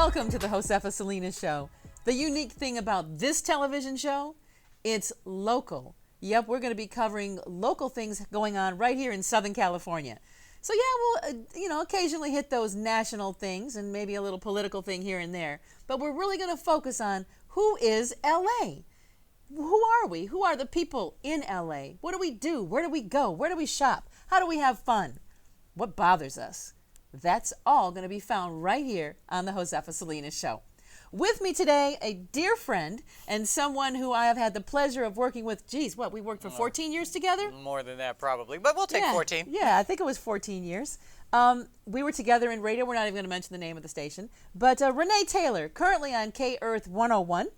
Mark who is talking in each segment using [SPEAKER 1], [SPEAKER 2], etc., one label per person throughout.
[SPEAKER 1] Welcome to the Josefa Salinas Show. The unique thing about this television show, it's local. Yep, we're going to be covering local things going on right here in Southern California. So yeah, we'll, occasionally hit those national things and maybe a little political thing here and there. But we're really going to focus on who is LA? Who are we? Who are the people in LA? What do we do? Where do we go? Where do we shop? How do we have fun? What bothers us? That's all going to be found right here on the Josefa Salinas Show. With me today, a dear friend and someone who I have had the pleasure of working with. We worked for 14 years together?
[SPEAKER 2] More than that, probably, but we'll take 14.
[SPEAKER 1] Yeah, I think it was 14 years. We were together in radio. We're not even going to mention the name of the station. But Renee Taylor, currently on KEARTH 101.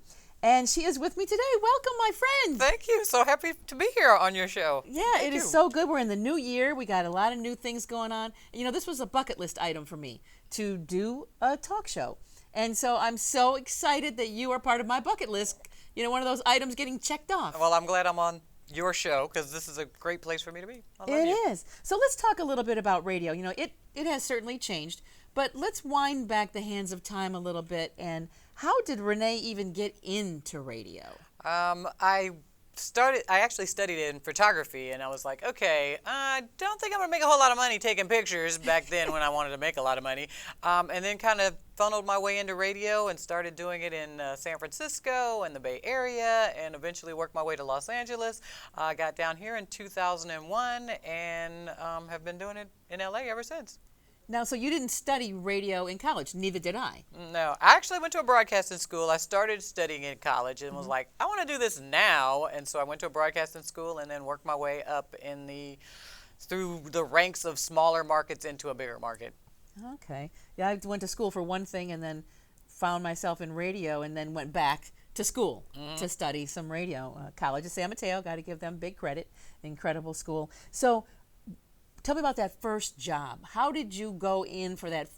[SPEAKER 1] And she is with me today. Welcome, my friend.
[SPEAKER 2] Thank you. So happy to be here on your show.
[SPEAKER 1] Yeah, Thank you. Is so good. We're in the new year. We got a lot of new things going on. This was a bucket list item for me to do a talk show. And so I'm so excited that you are part of my bucket list. One of those items getting checked off.
[SPEAKER 2] Well, I'm glad I'm on your show because this is a great place for me to be.
[SPEAKER 1] It is. So let's talk a little bit about radio. It has certainly changed. But let's wind back the hands of time a little bit. And how did Renee even get into radio?
[SPEAKER 2] I actually studied in photography, and I was like, okay, I don't think I'm going to make a whole lot of money taking pictures back then when I wanted to make a lot of money. And then kind of funneled my way into radio and started doing it in San Francisco and the Bay Area, and eventually worked my way to Los Angeles. I got down here in 2001 and have been doing it in LA ever since.
[SPEAKER 1] Now, so you didn't study radio in college, neither did I.
[SPEAKER 2] No, I actually went to a broadcasting school. I started studying in college and was like, I want to do this now. And so I went to a broadcasting school and then worked my way up through the ranks of smaller markets into a bigger market.
[SPEAKER 1] Okay. Yeah, I went to school for one thing and then found myself in radio and then went back to school to study some radio. College of San Mateo, got to give them big credit. Incredible school. So tell me about that first job. How did you go in for that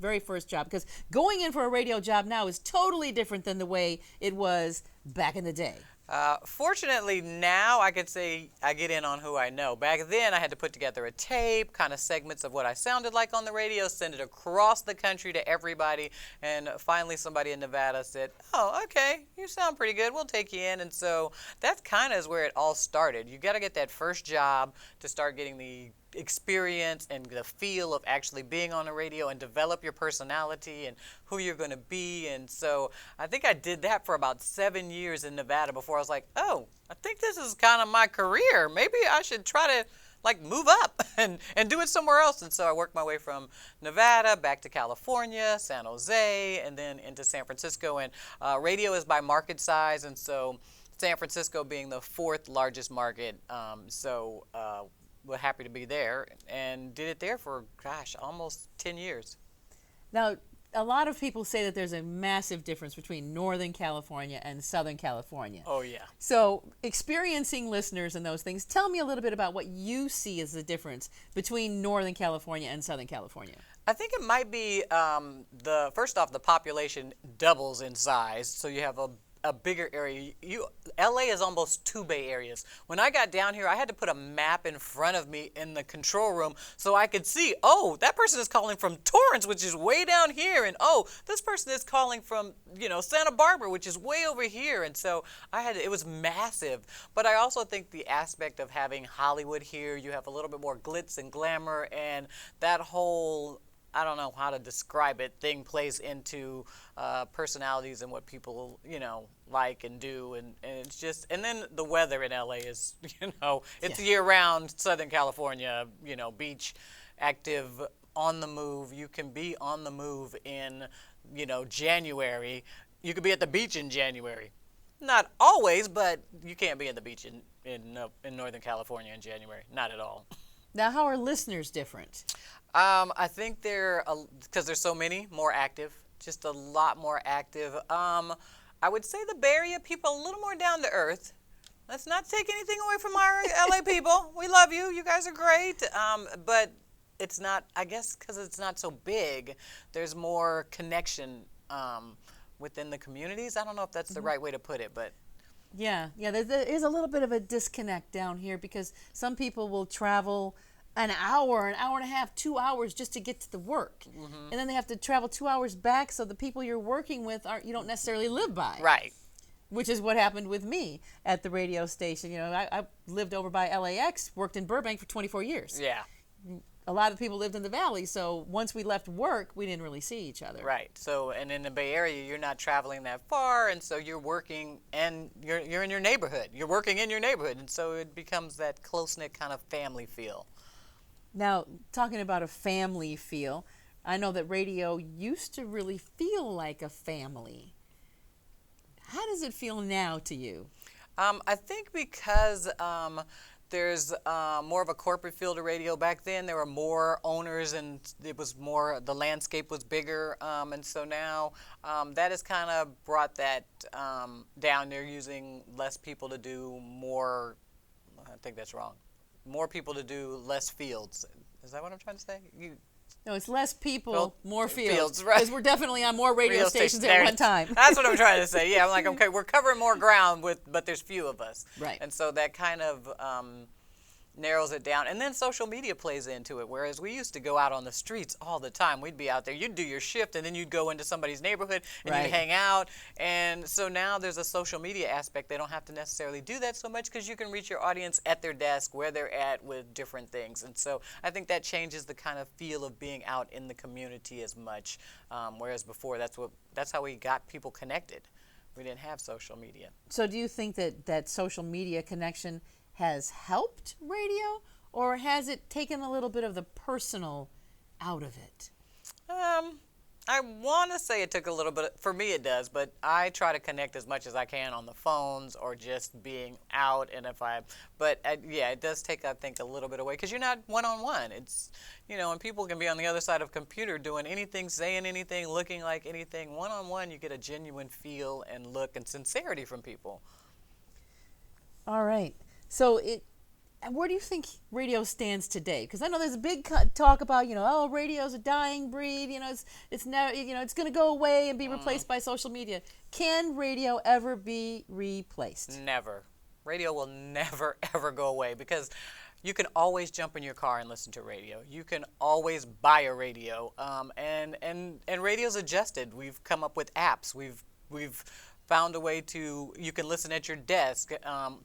[SPEAKER 1] very first job? Because going in for a radio job now is totally different than the way it was back in the day.
[SPEAKER 2] Fortunately, now I could say I get in on who I know. Back then, I had to put together a tape, kind of segments of what I sounded like on the radio, send it across the country to everybody, and finally somebody in Nevada said, oh, okay, you sound pretty good, we'll take you in. And so that kind of is where it all started. You got to get that first job to start getting the experience and the feel of actually being on the radio and develop your personality and who you're going to be. And so I think I did that for about 7 years in Nevada before I was like, oh, I think this is kind of my career. Maybe I should try to move up and do it somewhere else. And so I worked my way from Nevada back to California, San Jose, and then into San Francisco. And radio is by market size, and so San Francisco being the 4th largest market. We're happy to be there and did it there for, almost 10 years.
[SPEAKER 1] Now, a lot of people say that there's a massive difference between Northern California and Southern California.
[SPEAKER 2] Oh, yeah.
[SPEAKER 1] So, experiencing listeners and those things, tell me a little bit about what you see as the difference between Northern California and Southern California.
[SPEAKER 2] I think it might be, first off, the population doubles in size, so you have a bigger area. LA is almost 2 Bay Areas. When I got down here, I had to put a map in front of me in the control room so I could see, oh, that person is calling from Torrance, which is way down here, and oh, this person is calling from, Santa Barbara, which is way over here. And so it was massive. But I also think the aspect of having Hollywood here, you have a little bit more glitz and glamour, and that whole, I don't know how to describe it, thing plays into personalities and what people, like and do. And it's just, and then the weather in LA is, it's year-round Southern California, beach, active, on the move. You can be on the move in, January. You could be at the beach in January. Not always, but you can't be at the beach in Northern California in January. Not at all.
[SPEAKER 1] Now, how are listeners different?
[SPEAKER 2] I think because there's so many, more active, just a lot more active. I would say the Bay Area people a little more down to earth. Let's not take anything away from our LA people. We love you. You guys are great. But it's not, I guess because it's not so big, there's more connection within the communities. I don't know if that's the right way to put it, but.
[SPEAKER 1] Yeah, there is a little bit of a disconnect down here because some people will travel an hour and a half, 2 hours just to get to the work. And then they have to travel 2 hours back, so the people you're working with you don't necessarily live by.
[SPEAKER 2] Right.
[SPEAKER 1] Which is what happened with me at the radio station. You know, I lived over by LAX, worked in Burbank for 24 years.
[SPEAKER 2] Yeah.
[SPEAKER 1] A lot of people lived in the valley, so once we left work, we didn't really see each other.
[SPEAKER 2] Right. So, and in the Bay Area, you're not traveling that far, and so you're working, and you're in your neighborhood. You're working in your neighborhood, and so it becomes that close-knit kind of family feel.
[SPEAKER 1] Now, talking about a family feel, I know that radio used to really feel like a family. How does it feel now to you?
[SPEAKER 2] I think because there's more of a corporate feel to radio. Back then, there were more owners, and it was more, the landscape was bigger, and so now that has kind of brought that down. They're using less people to do more. I think that's wrong. More people to do less fields. Is that what I'm trying to say?
[SPEAKER 1] No, it's less people, more fields.
[SPEAKER 2] Right.
[SPEAKER 1] Because we're definitely on more radio stations at one time.
[SPEAKER 2] That's what I'm trying to say. Yeah, I'm like, okay, we're covering more ground, but there's few of us.
[SPEAKER 1] Right.
[SPEAKER 2] And so that kind of narrows it down. And then social media plays into it, whereas we used to go out on the streets all the time. We'd be out there. You'd do your shift, and then you'd go into somebody's neighborhood, and
[SPEAKER 1] Right.
[SPEAKER 2] you'd hang out. And so now there's a social media aspect. They don't have to necessarily do that so much because you can reach your audience at their desk, where they're at with different things. And so I think that changes the kind of feel of being out in the community as much, whereas before that's how we got people connected. We didn't have social media.
[SPEAKER 1] So do you think that social media connection has helped radio, or has it taken a little bit of the personal out of it?
[SPEAKER 2] I want to say it took a little bit. For me, it does, but I try to connect as much as I can on the phones or just being out. And yeah, it does take, I think, a little bit away because you're not one-on-one. It's, and people can be on the other side of a computer doing anything, saying anything, looking like anything. One-on-one, you get a genuine feel and look and sincerity from people. All
[SPEAKER 1] right. So where do you think radio stands today? Because I know there's a big talk about, radio's a dying breed. It's never, it's going to go away and be replaced by social media. Can radio ever be replaced?
[SPEAKER 2] Never. Radio will never, ever go away because you can always jump in your car and listen to radio. You can always buy a radio, and radio's adjusted. We've come up with apps. We've found a way you can listen at your desk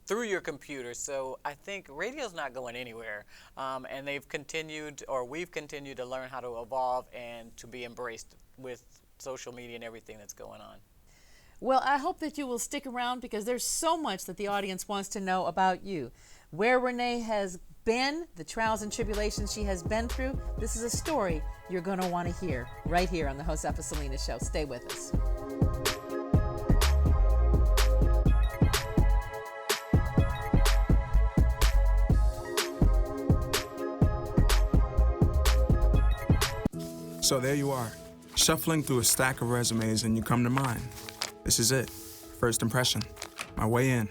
[SPEAKER 2] through your computer. So I think radio's not going anywhere. And we've continued to learn how to evolve and to be embraced with social media and everything that's going on.
[SPEAKER 1] Well, I hope that you will stick around because there's so much that the audience wants to know about you. Where Renee has been, the trials and tribulations she has been through, this is a story you're going to want to hear right here on the Josefa Salinas Show. Stay with us.
[SPEAKER 3] So there you are, shuffling through a stack of resumes and you come to mine. This is it, first impression, my way in.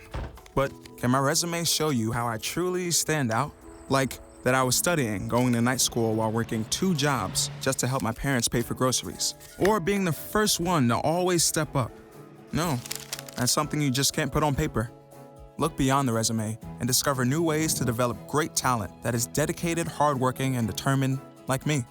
[SPEAKER 3] But can my resume show you how I truly stand out? Like that I was studying, going to night school while working 2 jobs just to help my parents pay for groceries. Or being the first one to always step up. No, that's something you just can't put on paper. Look beyond the resume and discover new ways to develop great talent that is dedicated, hardworking, and determined like me.